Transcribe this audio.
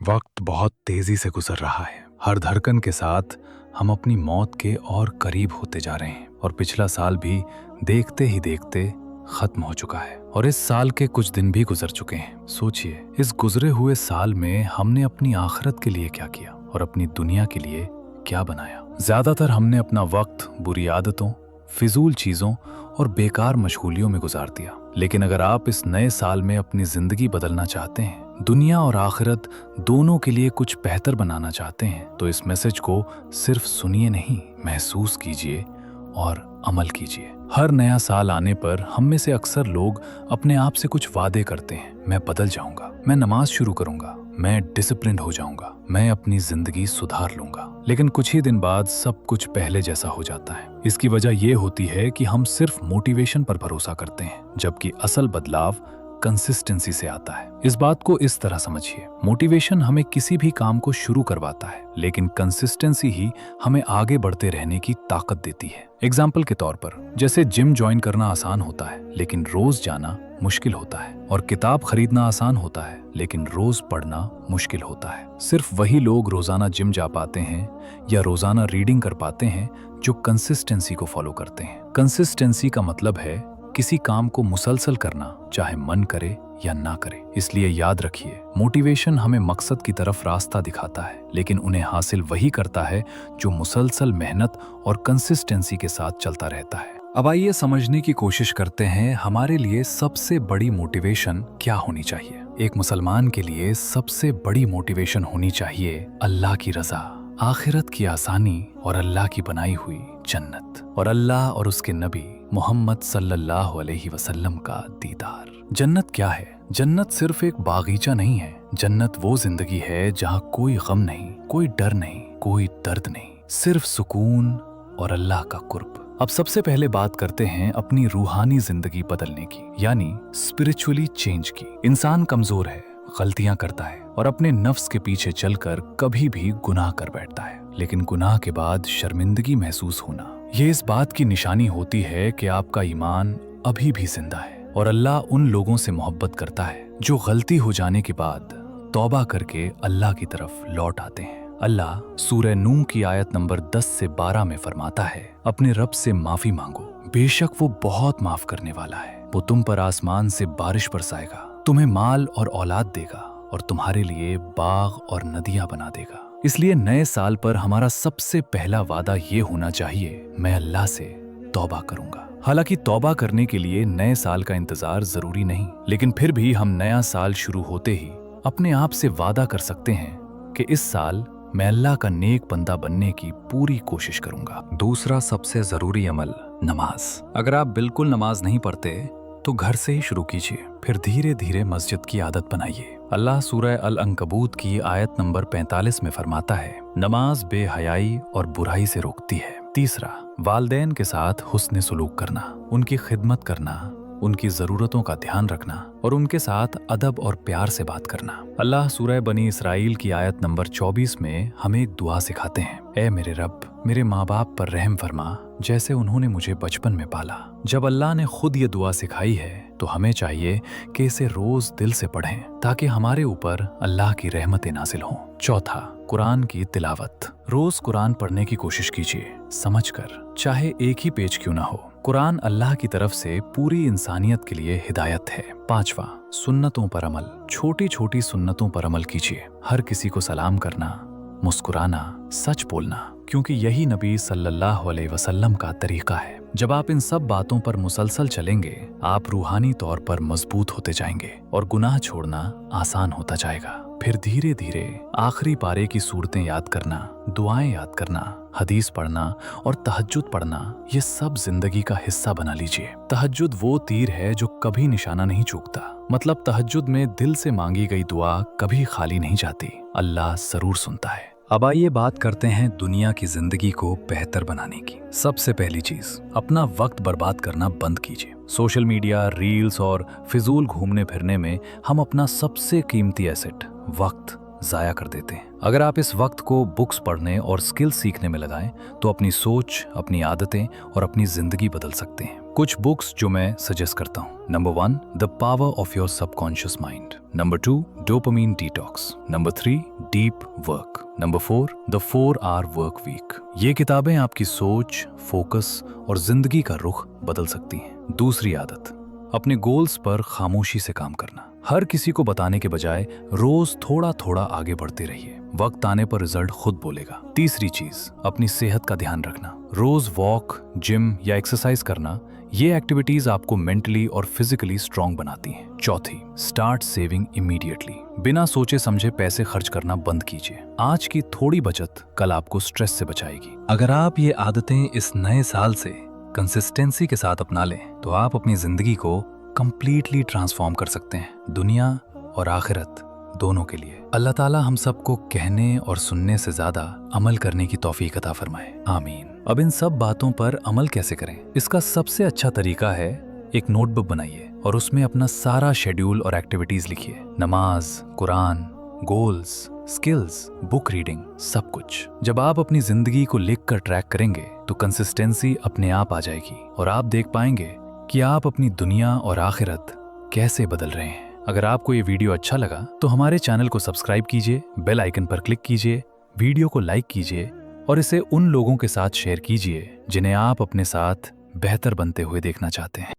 वक्त बहुत तेजी से गुजर रहा है। हर धड़कन के साथ हम अपनी मौत के और करीब होते जा रहे हैं और पिछला साल भी देखते ही देखते खत्म हो चुका है और इस साल के कुछ दिन भी गुजर चुके हैं। सोचिए, इस गुजरे हुए साल में हमने अपनी आखिरत के लिए क्या किया और अपनी दुनिया के लिए क्या बनाया। ज्यादातर हमने अपना वक्त बुरी आदतों, फिजूल चीजों और बेकार मशगूलियों में गुजार दिया। लेकिन अगर आप इस नए साल में अपनी जिंदगी बदलना चाहते हैं, दुनिया और आखिरत दोनों के लिए कुछ बेहतर बनाना चाहते हैं, तो इस मैसेज को सिर्फ सुनिए नहीं, महसूस कीजिए और अमल कीजिए। हर नया साल आने पर हम में से अक्सर लोग अपने आप से कुछ वादे करते हैं। मैं बदल जाऊंगा, मैं नमाज शुरू करूंगा, मैं डिसिप्लिन हो जाऊंगा, मैं अपनी जिंदगी सुधार लूंगा। लेकिन कुछ ही दिन बाद सब कुछ पहले जैसा हो जाता है। इसकी वजह यह होती है कि हम सिर्फ मोटिवेशन पर भरोसा करते हैं, जबकि असल बदलाव कंसिस्टेंसी से आता है। इस बात को इस तरह समझिए, मोटिवेशन हमें किसी भी काम को शुरू करवाता है, लेकिन कंसिस्टेंसी ही हमें आगे बढ़ते रहने की ताकत देती है। एग्जाम्पल के तौर पर, जैसे जिम ज्वाइन करना आसान होता है, लेकिन रोज जाना मुश्किल होता है, और किताब खरीदना आसान होता है, लेकिन रोज पढ़ना मुश्किल होता है। सिर्फ वही लोग रोजाना जिम जा पाते हैं या रोजाना रीडिंग कर पाते हैं जो कंसिस्टेंसी को फॉलो करते हैं। कंसिस्टेंसी का मतलब है किसी काम को मुसलसल करना, चाहे मन करे या ना करे। इसलिए याद रखिए, मोटिवेशन हमें मकसद की तरफ रास्ता दिखाता है, लेकिन उन्हें हासिल वही करता है जो मुसलसल मेहनत और कंसिस्टेंसी के साथ चलता रहता है। अब आइए समझने की कोशिश करते हैं, हमारे लिए सबसे बड़ी मोटिवेशन क्या होनी चाहिए। एक मुसलमान के लिए सबसे बड़ी मोटिवेशन होनी चाहिए अल्लाह की रजा, आखिरत की आसानी और अल्लाह की बनाई हुई जन्नत, और अल्लाह और उसके नबी मोहम्मद सल्लल्लाहु अलैहि वसल्लम का दीदार। जन्नत क्या है? जन्नत सिर्फ एक बागीचा नहीं है। जन्नत वो जिंदगी है जहाँ कोई गम नहीं, कोई डर नहीं, कोई दर्द नहीं, सिर्फ सुकून और अल्लाह का कुर्ब। अब सबसे पहले बात करते हैं अपनी रूहानी जिंदगी बदलने की, यानी स्पिरिचुअली चेंज की। इंसान कमजोर है, गलतियां करता है और अपने नफ्स के पीछे चलकर कभी भी गुनाह कर बैठता है। लेकिन गुनाह के बाद शर्मिंदगी महसूस होना, ये इस बात की निशानी होती है कि आपका ईमान अभी भी जिंदा है। और अल्लाह उन लोगों से मोहब्बत करता है जो गलती हो जाने के बाद तौबा करके अल्लाह की तरफ लौट आते हैं। अल्लाह सूरह नूह की आयत नंबर 10 से 12 में फरमाता है, अपने रब से माफी मांगो, बेशक वो बहुत माफ करने वाला है। वो तुम पर आसमान से बारिश बरसाएगा, तुम्हें माल और औलाद देगा और तुम्हारे लिए बाग और नदियां बना देगा। इसलिए नए साल पर हमारा सबसे पहला वादा ये होना चाहिए, मैं अल्लाह से तौबा करूंगा। हालांकि तौबा करने के लिए नए साल का इंतजार जरूरी नहीं, लेकिन फिर भी हम नया साल शुरू होते ही अपने आप से वादा कर सकते हैं कि इस साल मैं अल्लाह का नेक बंदा बनने की पूरी कोशिश करूंगा। दूसरा सबसे जरूरी अमल, नमाज। अगर आप बिल्कुल नमाज नहीं पढ़ते तो घर से ही शुरू कीजिए, फिर धीरे धीरे मस्जिद की आदत बनाइए। अल्लाह सूरह अल अंकबूत की आयत नंबर 45 में फरमाता है, नमाज बेहयाई और बुराई से रोकती है। तीसरा, वालदैन के साथ हुस्न सुलूक करना, उनकी खिदमत करना, उनकी जरूरतों का ध्यान रखना और उनके साथ अदब और प्यार से बात करना। अल्लाह सूरह बनी इसराइल की आयत नंबर 24 में हमें एक दुआ सिखाते हैं, ऐ मेरे रब, मेरे माँ बाप पर रहम फरमा जैसे उन्होंने मुझे बचपन में पाला। जब अल्लाह ने खुद ये दुआ सिखाई है तो हमें चाहिए कि इसे रोज दिल से पढ़ें ताकि हमारे ऊपर अल्लाह की रहमतें नाज़िल हों। चौथा, कुरान की तिलावत। रोज कुरान पढ़ने की कोशिश कीजिए, समझकर, चाहे एक ही पेज क्यों ना हो। कुरान अल्लाह की तरफ से पूरी इंसानियत के लिए हिदायत है। पांचवा, सुन्नतों पर अमल। छोटी छोटी सुन्नतों पर अमल कीजिए। हर किसी को सलाम करना, मुस्कुराना, सच बोलना, क्योंकि यही नबी सल्लल्लाहु अलैहि वसल्लम का तरीका है। जब आप इन सब बातों पर मुसलसल चलेंगे, आप रूहानी तौर पर मजबूत होते जाएंगे और गुनाह छोड़ना आसान होता जाएगा। फिर धीरे धीरे आखिरी पारे की सूरतें याद करना, दुआएं याद करना, हदीस पढ़ना और तहज्जुद पढ़ना, ये सब जिंदगी का हिस्सा बना लीजिए। तहज्जुद वो तीर है जो कभी निशाना नहीं चूकता। मतलब तहज्जुद में दिल से मांगी गई दुआ कभी खाली नहीं जाती, अल्लाह जरूर सुनता है। अब आइए बात करते हैं दुनिया की जिंदगी को बेहतर बनाने की। सबसे पहली चीज, अपना वक्त बर्बाद करना बंद कीजिए। सोशल मीडिया, रील्स और फिजूल घूमने फिरने में हम अपना सबसे कीमती एसेट वक्त जाया कर देते हैं। अगर आप इस वक्त को बुक्स पढ़ने और स्किल सीखने में लगाएं तो अपनी सोच, अपनी आदतें और अपनी जिंदगी बदल सकते हैं। कुछ बुक्स जो मैं सजेस्ट करता हूँ। Number 1, the power of your subconscious mind. Number 2, dopamine detox. Number 3, deep work. Number 4, the 4-hour work week. ये किताबें आपकी सोच, फोकस और जिंदगी का रुख बदल सकती हैं। दूसरी आदत, अपने गोल्स पर खामोशी से काम करना। हर किसी को बताने के बजाय रोज थोड़ा थोड़ा आगे बढ़ते रहिए, वक्त आने पर रिजल्ट खुद बोलेगा। तीसरी चीज, अपनी सेहत का ध्यान रखना। रोज वॉक, जिम या एक्सरसाइज करना, ये एक्टिविटीज आपको मेंटली और फिजिकली स्ट्रांग बनाती हैं। चौथी, स्टार्ट सेविंग इमीडिएटली। बिना सोचे समझे पैसे खर्च करना बंद कीजिए। आज की थोड़ी बचत कल आपको स्ट्रेस से बचाएगी। अगर आप ये आदतें इस नए साल से कंसिस्टेंसी के साथ अपना लें तो आप अपनी जिंदगी को कंप्लीटली ट्रांसफॉर्म कर सकते हैं, दुनिया और आखिरत दोनों के लिए। अल्लाह ताला हम सबको कहने और सुनने से ज्यादा अमल करने की तौफीक अता फरमाए, आमीन। अब इन सब बातों पर अमल कैसे करें? इसका सबसे अच्छा तरीका है एक नोटबुक बनाइए और उसमें अपना सारा शेड्यूल और एक्टिविटीज लिखिए। नमाज, Quran, goals, skills, book reading, सब कुछ। जब आप अपनी जिंदगी को लिख कर ट्रैक करेंगे तो कंसिस्टेंसी अपने आप आ जाएगी और आप देख पाएंगे कि आप अपनी दुनिया और आखिरत कैसे बदल रहे हैं। अगर आपको ये वीडियो अच्छा लगा तो हमारे चैनल को सब्सक्राइब कीजिए, बेल आइकन पर क्लिक कीजिए, वीडियो को लाइक कीजिए और इसे उन लोगों के साथ शेयर कीजिए जिन्हें आप अपने साथ बेहतर बनते हुए देखना चाहते हैं।